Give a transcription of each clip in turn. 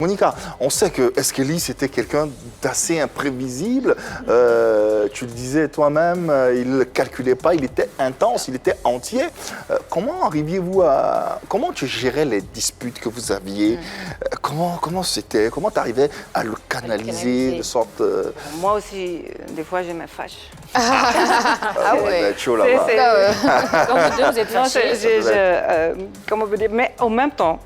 Monica, on sait que Esqueli, c'était quelqu'un d'assez imprévisible. Tu le disais toi-même, il ne calculait pas, il était intense, il était entier. Comment arriviez-vous à... Comment tu gérais les disputes que vous aviez? Comment c'était? Comment tu arrivais à le canaliser de sorte... Moi aussi, des fois, je me fâche. Ah ouais, chaud là-bas. Quand vous deux, vous êtes fâchés. Comment vous dire? Mais en même temps,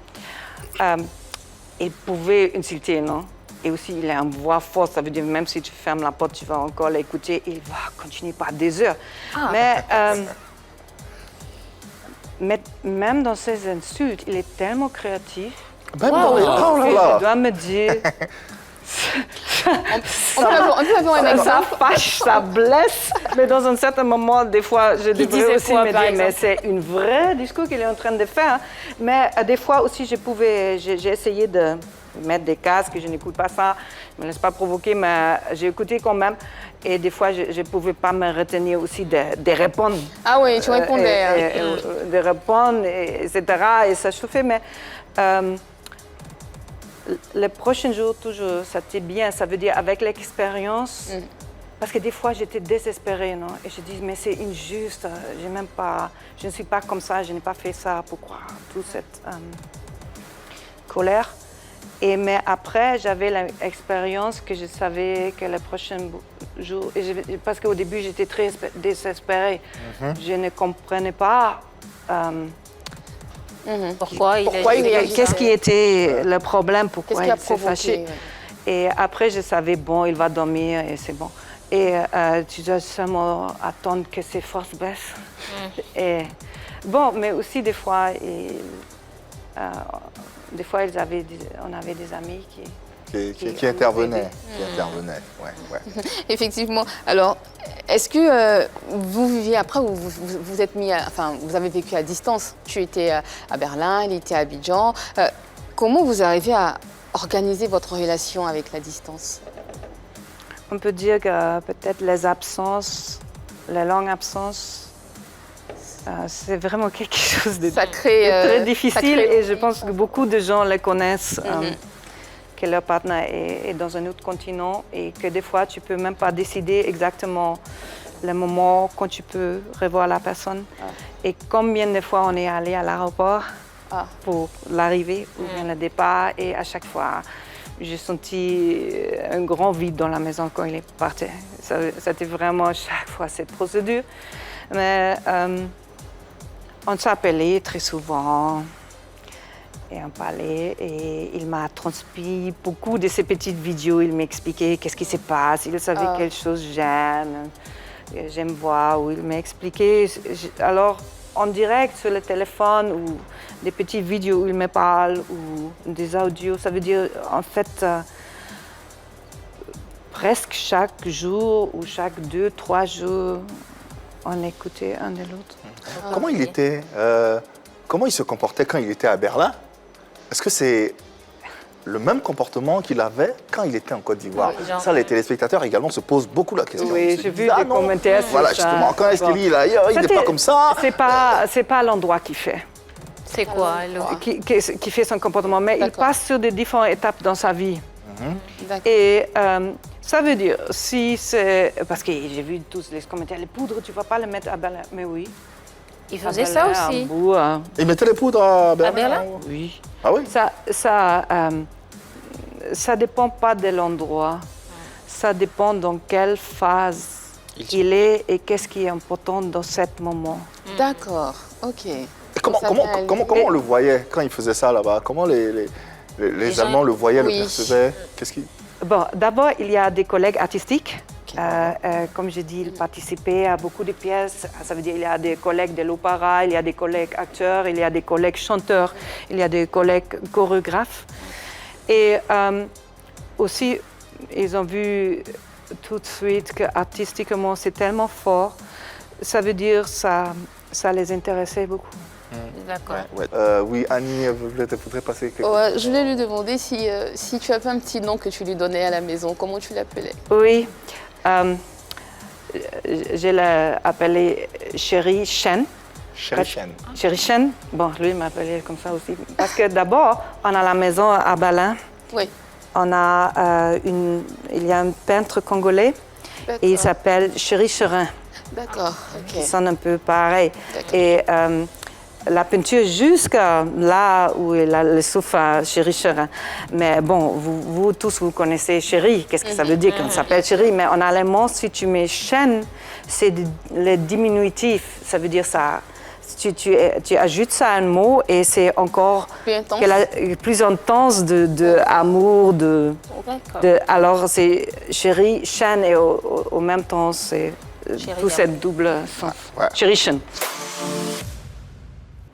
il pouvait insulter, non? Et aussi, il a une voix forte, ça veut dire même si tu fermes la porte, tu vas encore l'écouter, il va continuer par des heures. Mais même dans ses insultes, il est tellement créatif. Ben non, oh là là. Je dois me dire... On peut avoir un exemple. Ça fâche, ça blesse. Mais dans un certain moment, des fois, je devrais aussi me dire, mais c'est une vraie discours qu'il est en train de faire. Mais des fois aussi, j'ai essayé de mettre des casques, je n'écoute pas ça, je ne me laisse pas provoquer, mais j'ai écouté quand même. Et des fois, je ne pouvais pas me retenir aussi de répondre. Ah oui, tu répondais. De répondre, etc. Et ça chauffait, mais... les prochains jours, toujours, ça c'était bien. Ça veut dire avec l'expérience, parce que des fois, j'étais désespérée, non? Et je dis, mais c'est injuste, je ne suis pas comme ça, je n'ai pas fait ça, pourquoi? Toute cette colère. Mais après, j'avais l'expérience que je savais que les prochains jours, parce qu'au début, j'étais très désespérée. Je ne comprenais pas... Pourquoi qu'est-ce qui était le problème? Pourquoi il s'est fâché? Et après, je savais, bon, il va dormir et c'est bon. Et tu dois seulement attendre que ses forces baissent. Et, bon, mais aussi des fois, on avait des amis qui intervenaient. Effectivement. Alors, est-ce que vous viviez après ou vous êtes mis, vous avez vécu à distance? Tu étais à Berlin, il était à Abidjan. Comment vous arrivez à organiser votre relation avec la distance? On peut dire que peut-être les absences, les longues absences, c'est vraiment quelque chose de très difficile et je pense que beaucoup de gens le connaissent. Que leur partenaire est dans un autre continent et que des fois, tu ne peux même pas décider exactement le moment quand tu peux revoir la personne. Et combien de fois on est allé à l'aéroport pour l'arrivée ou bien le départ et à chaque fois, j'ai senti un grand vide dans la maison quand il est parti. C'était vraiment chaque fois cette procédure. Mais on s'appelait très souvent. Et on parlait et il m'a transmis beaucoup de ces petites vidéos. Il m'expliquait qu'est-ce qui se passe. Il savait quelle chose j'aime voir. Ou il m'a expliqué. Alors, en direct sur le téléphone ou des petites vidéos où il me parle ou des audios, ça veut dire en fait presque chaque jour ou chaque 2-3 jours, on écoutait un de l'autre. Comment il était comment il se comportait quand il était à Berlin? Est-ce que c'est le même comportement qu'il avait quand il était en Côte d'Ivoire? Ça, les téléspectateurs également se posent beaucoup la question. Oui, j'ai vu des commentaires sur voilà, ça. justement, quand Esqueli, il n'est pas comme ça. C'est pas l'endroit qui fait. C'est quoi? Qui fait son comportement, mais il passe sur des différentes étapes dans sa vie. Et ça veut dire, si c'est... Parce que j'ai vu tous les commentaires, les poudres, tu ne vas pas les mettre à Berlin. Mais oui. Il faisait ça aussi. Il mettait les poudres à Berlin? Oui. Ah oui? Ça dépend pas de l'endroit. Ça dépend dans quelle phase il est et qu'est-ce qui est important dans ce moment. D'accord, ok. Comment on le voyait quand il faisait ça là-bas? Comment les Allemands le voyaient, le percevaient? Bon, d'abord, il y a des collègues artistiques. Comme je dis, il participait à beaucoup de pièces. Ça veut dire qu'il y a des collègues de l'opéra, il y a des collègues acteurs, il y a des collègues chanteurs, il y a des collègues chorégraphes. Et aussi, ils ont vu tout de suite qu'artistiquement, c'est tellement fort. Ça veut dire que ça les intéressait beaucoup. D'accord. Oui, Annie, vous voudrez passer quelque chose? Je voulais lui demander si tu avais un petit nom que tu lui donnais à la maison. Comment tu l'appelais? Oui. Je l'ai appelé Chéri Chen. Chéri Chen. Chéri Chen. Bon, lui m'appelait comme ça aussi. Parce que d'abord, on a la maison à Berlin Oui. On a il y a un peintre congolais et il s'appelle Chéri Cherin. D'accord, ok. Qui sonne un peu pareil. Et la peinture jusqu'à là où il a le souffle à Chéri Cherin. Mais bon, vous tous, vous connaissez Chéri. Qu'est-ce que ça veut dire qu'on s'appelle Chéri? Mais en allemand, si tu mets chaîne, c'est le diminutif. Ça veut dire ça. Tu ajoutes ça à un mot et c'est encore plus intense de amour. Alors, c'est Chéri, chaîne et au même temps, c'est tout cette double sens. Ouais. Chéri, chaîne.